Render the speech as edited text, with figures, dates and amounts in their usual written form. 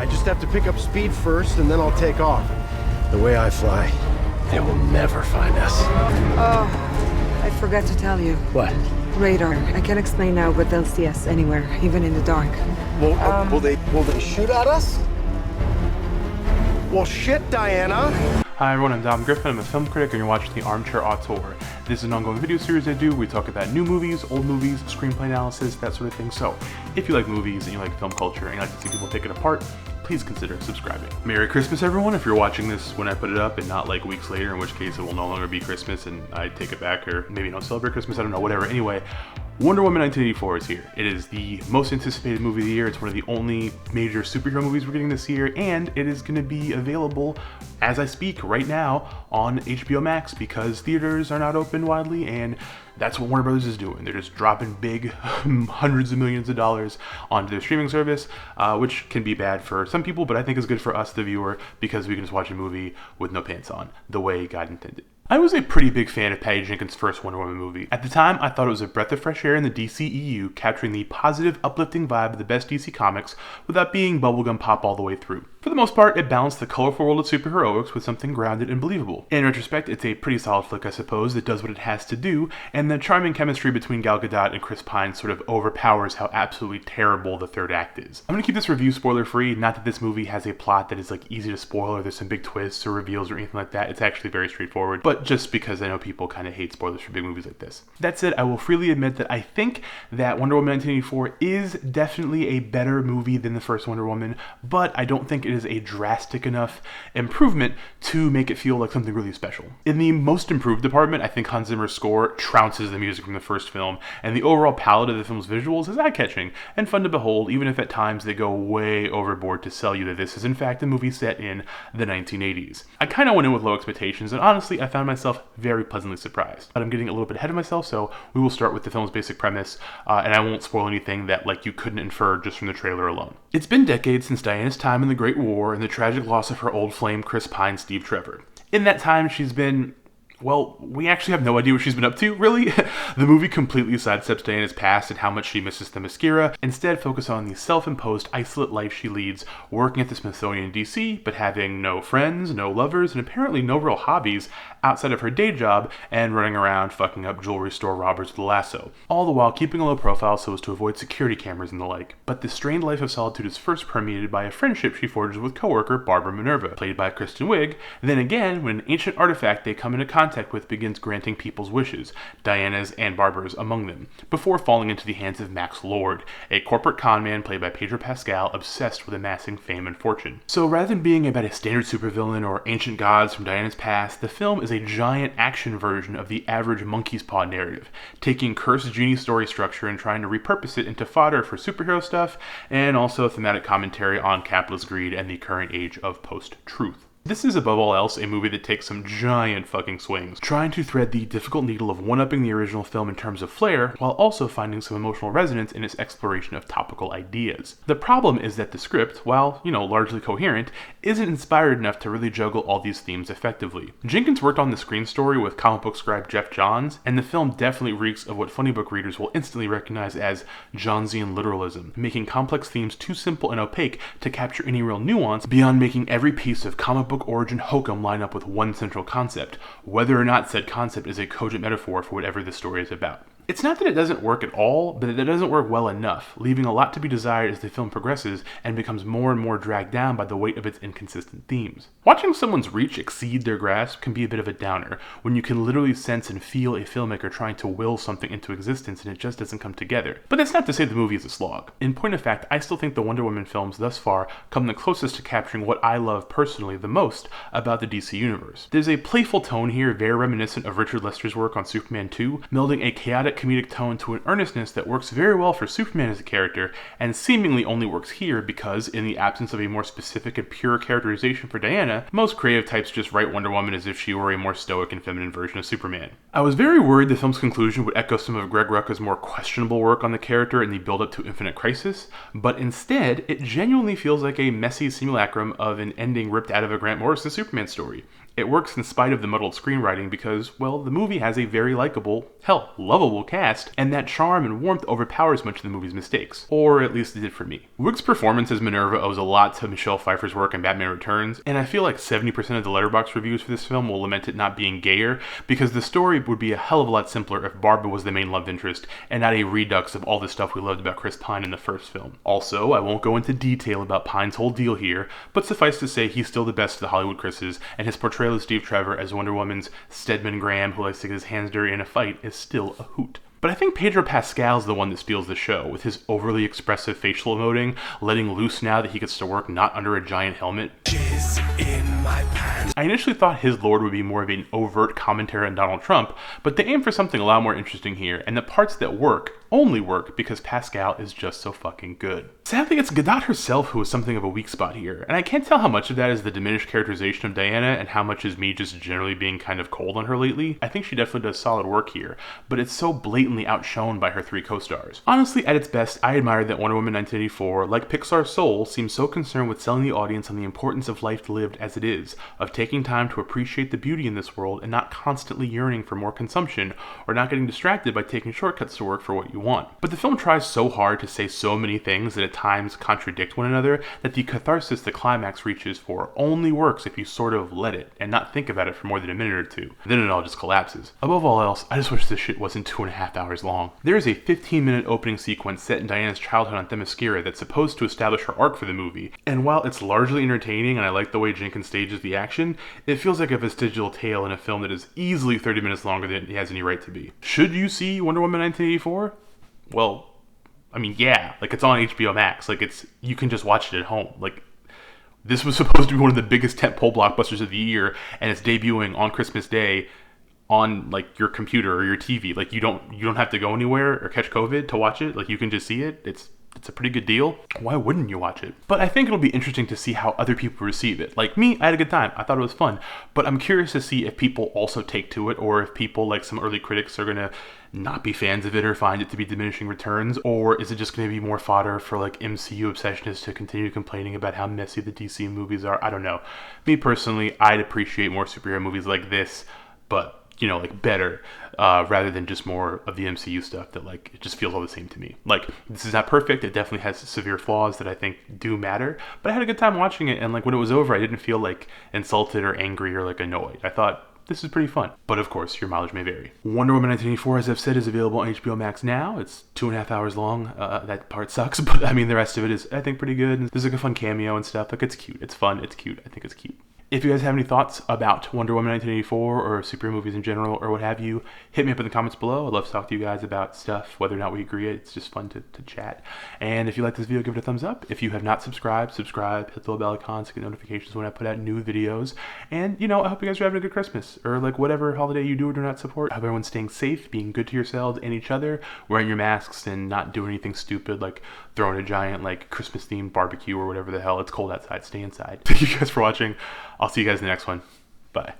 I just have to pick up speed first, and then I'll take off. The way I fly, they will never find us. Oh, I forgot to tell you. What? Radar. I can't explain now, but they'll see us anywhere, even in the dark. Well, will they shoot at us? Well, shit, Diana. Hi everyone, I'm Dom Griffin. I'm a film critic and you're watching the Armchair Auteur. This is an ongoing video series I do. We talk about new movies, old movies, screenplay analysis, that sort of thing. So, if you like movies and you like film culture and you like to see people pick it apart, please consider subscribing. Merry Christmas everyone, if you're watching this when I put it up and not like weeks later, in which case it will no longer be Christmas and I take it back, or maybe don't celebrate Christmas, I don't know, whatever. Anyway, Wonder Woman 1984 is here. It is the most anticipated movie of the year. It's one of the only major superhero movies we're getting this year, and it is going to be available as I speak right now on HBO Max because theaters are not open widely, and that's what Warner Brothers is doing. They're just dropping big hundreds of millions of dollars onto their streaming service, which can be bad for some people, but I think is good for us, the viewer, because we can just watch a movie with no pants on, the way God intended. I was a pretty big fan of Patty Jenkins' first Wonder Woman movie. At the time, I thought it was a breath of fresh air in the DCEU, capturing the positive, uplifting vibe of the best DC comics without being bubblegum pop all the way through. For the most part, it balanced the colorful world of superheroics with something grounded and believable. In retrospect, it's a pretty solid flick, I suppose, that does what it has to do, and the charming chemistry between Gal Gadot and Chris Pine sort of overpowers how absolutely terrible the third act is. I'm gonna keep this review spoiler-free, not that this movie has a plot that is like easy to spoil or there's some big twists or reveals or anything like that. It's actually very straightforward, but just because I know people kind of hate spoilers for big movies like this. That said, I will freely admit that I think that Wonder Woman 1984 is definitely a better movie than the first Wonder Woman, but I don't think it is a drastic enough improvement to make it feel like something really special. In the most improved department, I think Hans Zimmer's score trounces the music from the first film, and the overall palette of the film's visuals is eye-catching and fun to behold, even if at times they go way overboard to sell you that this is in fact a movie set in the 1980s. I kind of went in with low expectations, and honestly, I found myself very pleasantly surprised. But I'm getting a little bit ahead of myself, so we will start with the film's basic premise, and I won't spoil anything that like you couldn't infer just from the trailer alone. It's been decades since Diana's time in the Great War and the tragic loss of her old flame Chris Pine, Steve Trevor. In that time, she's been, well, we actually have no idea what she's been up to, really. The movie completely sidesteps Diana's past and how much she misses the mascara, instead focus on the self-imposed isolate life she leads working at the Smithsonian in DC, but having no friends, no lovers, and apparently no real hobbies outside of her day job and running around fucking up jewelry store robbers with a lasso. All the while keeping a low profile so as to avoid security cameras and the like. But this strained life of solitude is first permeated by a friendship she forges with coworker Barbara Minerva, played by Kristen Wiig, then again when an ancient artifact they come into contact with begins granting people's wishes, Diana's and Barbara's among them, before falling into the hands of Max Lord, a corporate conman played by Pedro Pascal obsessed with amassing fame and fortune. So rather than being about a standard supervillain or ancient gods from Diana's past, the film is a giant action version of the average monkey's paw narrative, taking cursed genie story structure and trying to repurpose it into fodder for superhero stuff, and also a thematic commentary on capitalist greed and the current age of post-truth. This is above all else a movie that takes some giant fucking swings, trying to thread the difficult needle of one-upping the original film in terms of flair, while also finding some emotional resonance in its exploration of topical ideas. The problem is that the script, while, largely coherent, isn't inspired enough to really juggle all these themes effectively. Jenkins worked on the screen story with comic book scribe Jeff Johns, and the film definitely reeks of what funny book readers will instantly recognize as Johnsian literalism, making complex themes too simple and opaque to capture any real nuance beyond making every piece of comic book origin hokum line up with one central concept, whether or not said concept is a cogent metaphor for whatever the story is about. It's not that it doesn't work at all, but that it doesn't work well enough, leaving a lot to be desired as the film progresses and becomes more and more dragged down by the weight of its inconsistent themes. Watching someone's reach exceed their grasp can be a bit of a downer, when you can literally sense and feel a filmmaker trying to will something into existence and it just doesn't come together. But that's not to say the movie is a slog. In point of fact, I still think the Wonder Woman films thus far come the closest to capturing what I love personally the most about the DC universe. There's a playful tone here very reminiscent of Richard Lester's work on Superman 2, melding a chaotic comedic tone to an earnestness that works very well for Superman as a character, and seemingly only works here because, in the absence of a more specific and pure characterization for Diana, most creative types just write Wonder Woman as if she were a more stoic and feminine version of Superman. I was very worried the film's conclusion would echo some of Greg Rucka's more questionable work on the character in the build-up to Infinite Crisis, but instead, it genuinely feels like a messy simulacrum of an ending ripped out of a Grant Morrison Superman story. It works in spite of the muddled screenwriting because, well, the movie has a very likable, hell, lovable cast, and that charm and warmth overpowers much of the movie's mistakes. Or at least it did for me. Wiig's performance as Minerva owes a lot to Michelle Pfeiffer's work in Batman Returns, and I feel like 70% of the Letterboxd reviews for this film will lament it not being gayer, because the story would be a hell of a lot simpler if Barbara was the main love interest, and not a redux of all the stuff we loved about Chris Pine in the first film. Also, I won't go into detail about Pine's whole deal here, but suffice to say he's still the best of the Hollywood Chris's, and his portrayal of Steve Trevor as Wonder Woman's Stedman Graham who likes to get his hands dirty in a fight is still a hoot. But I think Pedro Pascal's the one that steals the show, with his overly expressive facial emoting, letting loose now that he gets to work not under a giant helmet. I initially thought his Lord would be more of an overt commentary on Donald Trump, but they aim for something a lot more interesting here, and the parts that work only work because Pascal is just so fucking good. Sadly, it's Gadot herself who is something of a weak spot here, and I can't tell how much of that is the diminished characterization of Diana and how much is me just generally being kind of cold on her lately. I think she definitely does solid work here, but it's so blatantly outshone by her three co-stars. Honestly, at its best, I admire that Wonder Woman 1984, like Pixar's Soul, seems so concerned with selling the audience on the importance of life lived as it is, of taking time to appreciate the beauty in this world and not constantly yearning for more consumption, or not getting distracted by taking shortcuts to work for what you want. But the film tries so hard to say so many things that at times contradict one another that the catharsis the climax reaches for only works if you sort of let it and not think about it for more than a minute or two. Then it all just collapses. Above all else, I just wish this shit wasn't 2.5 hours long. There is a 15-minute opening sequence set in Diana's childhood on Themyscira that's supposed to establish her arc for the movie, and while it's largely entertaining and I like the way Jenkins stages the action, it feels like a vestigial tale in a film that is easily 30 minutes longer than it has any right to be. Should you see Wonder Woman 1984? Well, I mean, yeah, like it's on HBO Max, like you can just watch it at home. Like, this was supposed to be one of the biggest tentpole blockbusters of the year, and it's debuting on Christmas Day on like your computer or your TV. Like you don't have to go anywhere or catch COVID to watch it. Like you can just see it. It's a pretty good deal. Why wouldn't you watch it? But I think it'll be interesting to see how other people receive it. Like me, I had a good time. I thought it was fun. But I'm curious to see if people also take to it, or if people, like some early critics, are gonna not be fans of it or find it to be diminishing returns, or is it just going to be more fodder for like MCU obsessionists to continue complaining about how messy the DC movies are? I don't know. Me personally, I'd appreciate more superhero movies like this, but you know, like better, rather than just more of the MCU stuff that like it just feels all the same to me. Like, this is not perfect. It definitely has severe flaws that I think do matter, but I had a good time watching it, and like when it was over, I didn't feel like insulted or angry or like annoyed. I thought, this is pretty fun. But of course, your mileage may vary. Wonder Woman 1984, as I've said, is available on HBO Max now. It's 2.5 hours long. That part sucks, but I mean, the rest of it is, I think, pretty good. There's like a fun cameo and stuff. Like, it's cute. It's fun. It's cute. I think it's cute. If you guys have any thoughts about Wonder Woman 1984 or superhero movies in general or what have you, hit me up in the comments below. I'd love to talk to you guys about stuff, whether or not we agree. It's just fun to chat. And if you like this video, give it a thumbs up. If you have not subscribed, subscribe, hit the little bell icon to get notifications when I put out new videos. And, you know, I hope you guys are having a good Christmas, or like whatever holiday you do or do not support. I hope everyone's staying safe, being good to yourselves and each other, wearing your masks and not doing anything stupid like throwing a giant like Christmas themed barbecue or whatever the hell. It's cold outside. Stay inside. Thank you guys for watching. I'll see you guys in the next one. Bye.